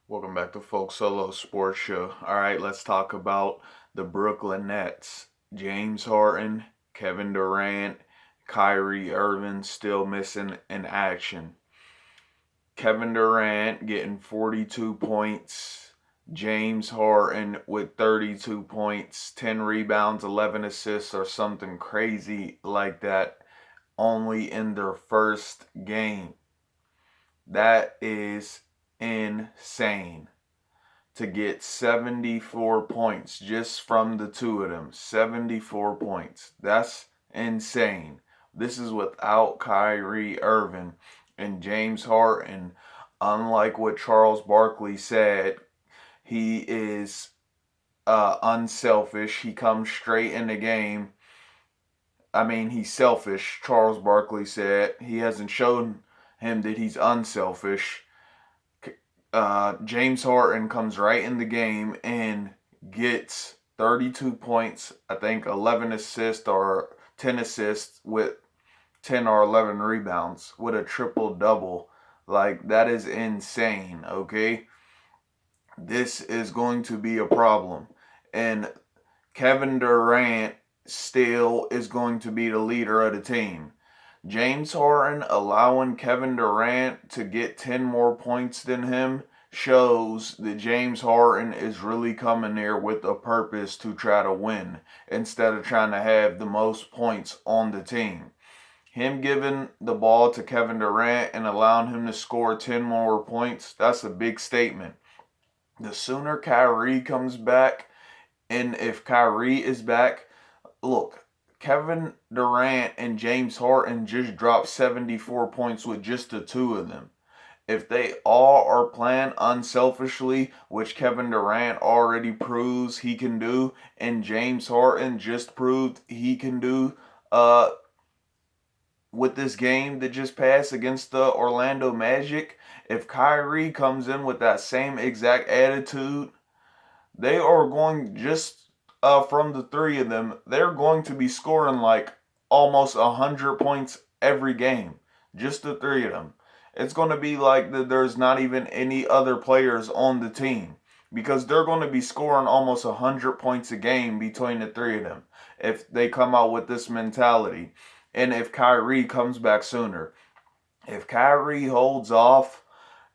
Welcome back to Folk Solo Sports Show. All right, let's talk about the Brooklyn Nets. James Harden, Kevin Durant, Kyrie Irving still missing in action. Kevin Durant getting 42 points. James Harden with 32 points, 10 rebounds, 11 assists, or something crazy like that, only in their first game. That is insane to get 74 points just from the two of them. 74 points. That's insane. This is without Kyrie Irving and James Harden. Unlike what Charles Barkley said, he is unselfish. He comes straight in the game. I mean, he's selfish. Charles Barkley said he hasn't shown him that he's unselfish. James Harden comes right in the game and gets 32 points, I think 11 assists or 10 assists with 10 or 11 rebounds with a triple double. Like, that is insane, okay? This is going to be a problem. And Kevin Durant still is going to be the leader of the team. James Harden allowing Kevin Durant to get 10 more points than him shows that James Harden is really coming there with a purpose to try to win instead of trying to have the most points on the team. Him giving the ball to Kevin Durant and allowing him to score 10 more points, that's a big statement. The sooner Kyrie comes back, and if Kyrie is back, look, Kevin Durant and James Harden just dropped 74 points with just the two of them. If they all are playing unselfishly, which Kevin Durant already proves he can do, and James Harden just proved he can do with this game that just passed against the Orlando Magic, if Kyrie comes in with that same exact attitude, they are going just from the three of them, they're going to be scoring like almost 100 points every game. Just the three of them. It's going to be like there's not even any other players on the team because they're going to be scoring almost 100 points a game between the three of them if they come out with this mentality. And if Kyrie comes back sooner. If Kyrie holds off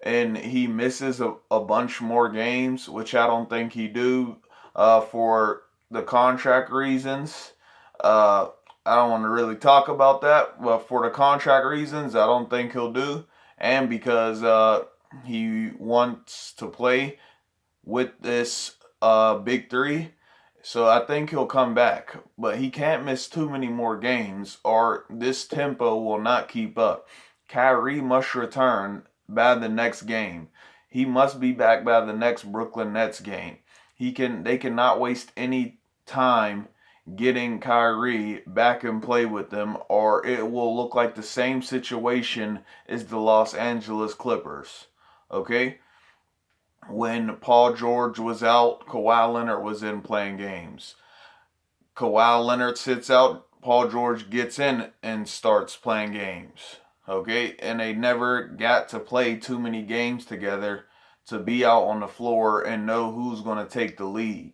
and he misses a bunch more games, which I don't think he do for the contract reasons. I don't want to really talk about that, but for the contract reasons, I don't think he'll do, and because he wants to play with this big three. So I think he'll come back, but he can't miss too many more games, or this tempo will not keep up. Kyrie must return by the next game. He must be back by the next Brooklyn Nets game. They cannot waste any time getting Kyrie back and play with them, or it will look like the same situation as the Los Angeles Clippers. Okay? When Paul George was out, Kawhi Leonard was in playing games. Kawhi Leonard sits out, Paul George gets in and starts playing games. Okay? And they never got to play too many games together to be out on the floor and know who's going to take the lead.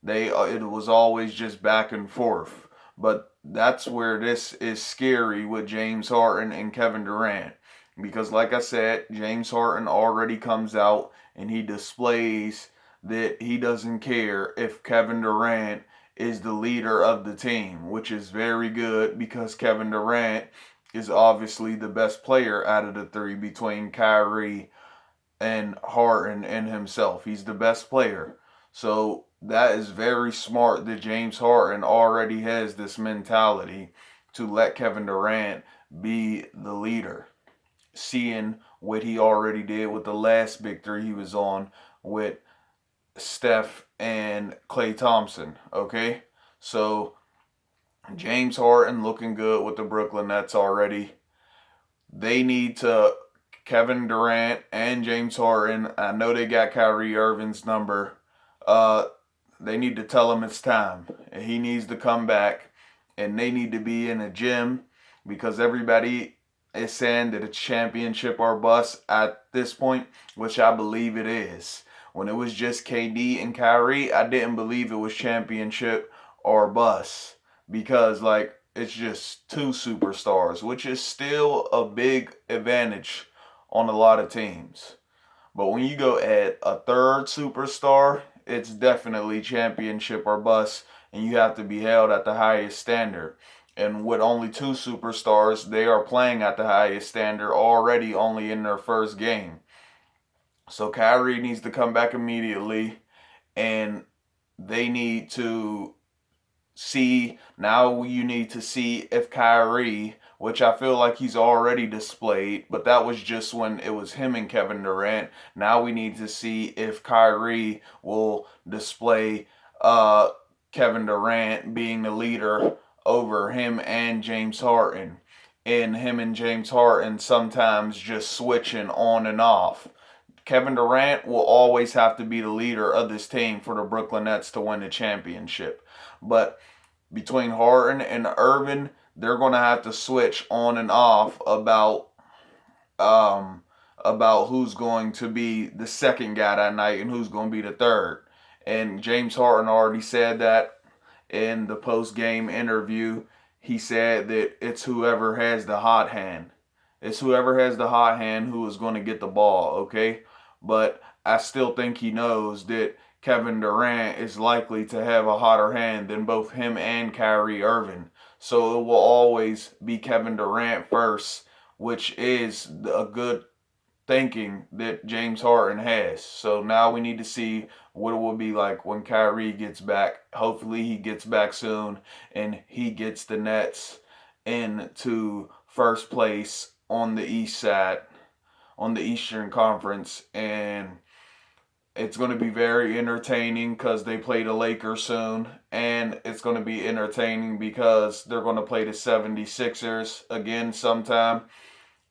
It was always just back and forth. But that's where this is scary with James Harden and Kevin Durant. Because like I said, James Harden already comes out and he displays that he doesn't care if Kevin Durant is the leader of the team, which is very good because Kevin Durant is obviously the best player out of the three between Kyrie and Harden and himself. He's the best player. So that is very smart that James Harden already has this mentality to let Kevin Durant be the leader. Seeing what he already did with the last big three he was on with Steph and Klay Thompson. Okay? So James Harden looking good with the Brooklyn Nets already. They need to Kevin Durant and James Harden. I know they got Kyrie Irving's number. Uh, they need to tell him it's time. He needs to come back, and they need to be in a gym because everybody is saying that it's championship or bust at this point, which I believe it is. When it was just KD and Kyrie, I didn't believe it was championship or bust because like it's just two superstars, which is still a big advantage on a lot of teams. But when you go at a third superstar, it's definitely championship or bust, and you have to be held at the highest standard. And with only two superstars, they are playing at the highest standard already only in their first game. So Kyrie needs to come back immediately, and they need to see now you need to see if Kyrie, which I feel like he's already displayed, but that was just when it was him and Kevin Durant. Now we need to see if Kyrie will display uh Kevin Durant being the leader over him and James Harden. And him and James Harden sometimes just switching on and off. Kevin Durant will always have to be the leader of this team for the Brooklyn Nets to win the championship. But between Harden and Irving, they're going to have to switch on and off um, about who's going to be the second guy that night and who's going to be the third. And James Harden already said that in the post game interview. He said that it's whoever has the hot hand. It's whoever has the hot hand who is going to get the ball, okay? But I still think he knows that Kevin Durant is likely to have a hotter hand than both him and Kyrie Irving. So it will always be Kevin Durant first, which is a good thinking that James Harden has. So now we need to see what it will be like when Kyrie gets back. Hopefully he gets back soon and he gets the Nets into first place on the east side, on the Eastern Conference. And it's going to be very entertaining because they play the Lakers soon. And it's going to be entertaining because they're going to play the 76ers again sometime.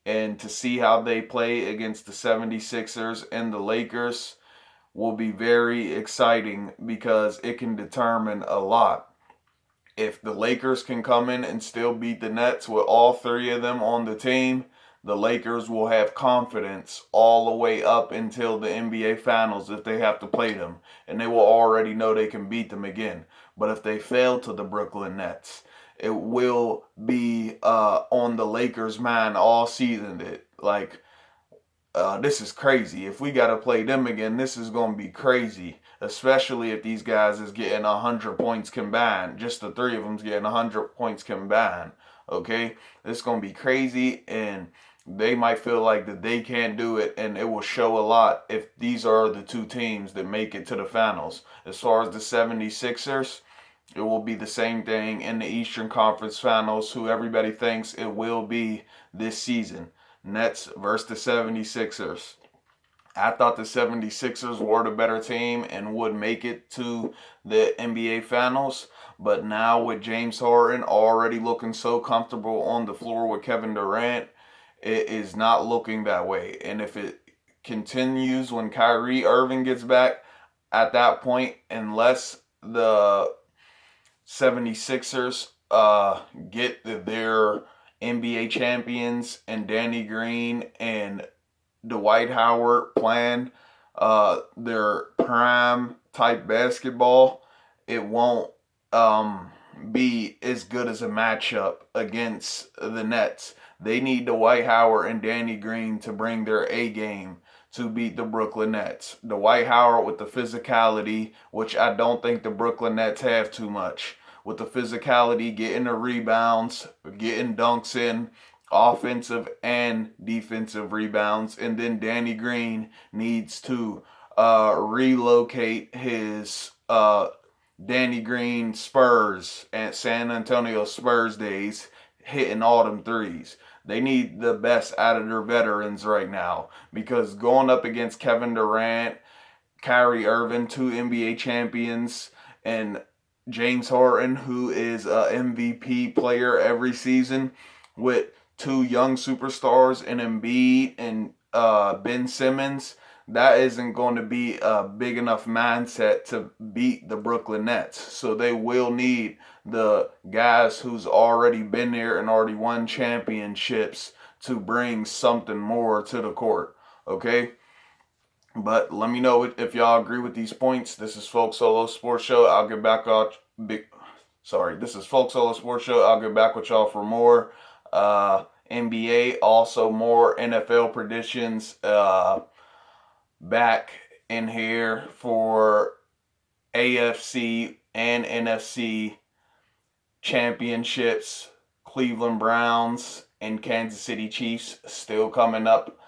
And to see how they play against the 76ers and the Lakers will be very exciting because it can determine a lot. If the Lakers can come in and still beat the Nets with all three of them on the team, the Lakers will have confidence all the way up until the NBA Finals if they have to play them. And they will already know they can beat them again. But if they fail to the Brooklyn Nets, it will be on the Lakers' mind all season that, like, this is crazy. If we got to play them again, this is going to be crazy. Especially if these guys is getting 100 points combined. Just the three of them's getting 100 points combined. Okay? It's going to be crazy, and they might feel like that they can't do it, and it will show a lot if these are the two teams that make it to the finals. As far as the 76ers, it will be the same thing in the Eastern Conference Finals, who everybody thinks it will be this season. Nets versus the 76ers. I thought the 76ers were the better team and would make it to the NBA Finals. But now with James Harden already looking so comfortable on the floor with Kevin Durant, it is not looking that way. And if it continues when Kyrie Irving gets back, at that point, unless the 76ers get their NBA champions and Danny Green and Dwight Howard playing their prime type basketball, it won't be as good as a matchup against the Nets. They need Dwight Howard and Danny Green to bring their A game to beat the Brooklyn Nets. Dwight Howard with the physicality, which I don't think the Brooklyn Nets have too much. With the physicality, getting the rebounds, getting dunks in, offensive and defensive rebounds. And then Danny Green needs to relocate his Danny Green Spurs and San Antonio Spurs days, hitting all them threes. They need the best out of their veterans right now because going up against Kevin Durant, Kyrie Irving, two NBA champions, and James Harden, who is a MVP player every season, with two young superstars in Embiid and Ben Simmons, that isn't going to be a big enough mindset to beat the Brooklyn Nets. So they will need the guys who's already been there and already won championships to bring something more to the court. Okay? But let me know if y'all agree with these points. This is Folk Solo Sports Show. I'll get back out. This is Folk Solo Sports Show. I'll get back with y'all for more NBA, also more NFL predictions. Back in here for AFC and NFC championships. Cleveland Browns and Kansas City Chiefs still coming up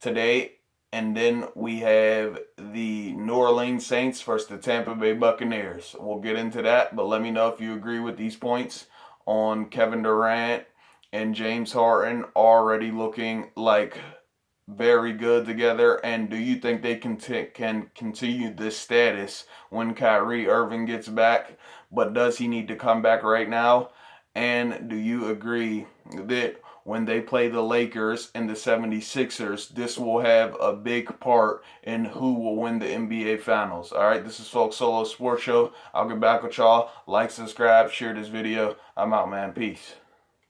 today. And then we have the New Orleans Saints versus the Tampa Bay Buccaneers. We'll get into that, but let me know if you agree with these points on Kevin Durant and James Harden already looking like very good together. And do you think they can continue this status when Kyrie Irving gets back? But does he need to come back right now? And do you agree that when they play the Lakers and the 76ers, this will have a big part in who will win the NBA Finals? All right, this is Folk Solo Sports Show. I'll get back with y'all. Like, subscribe, share this video. I'm out, man. Peace.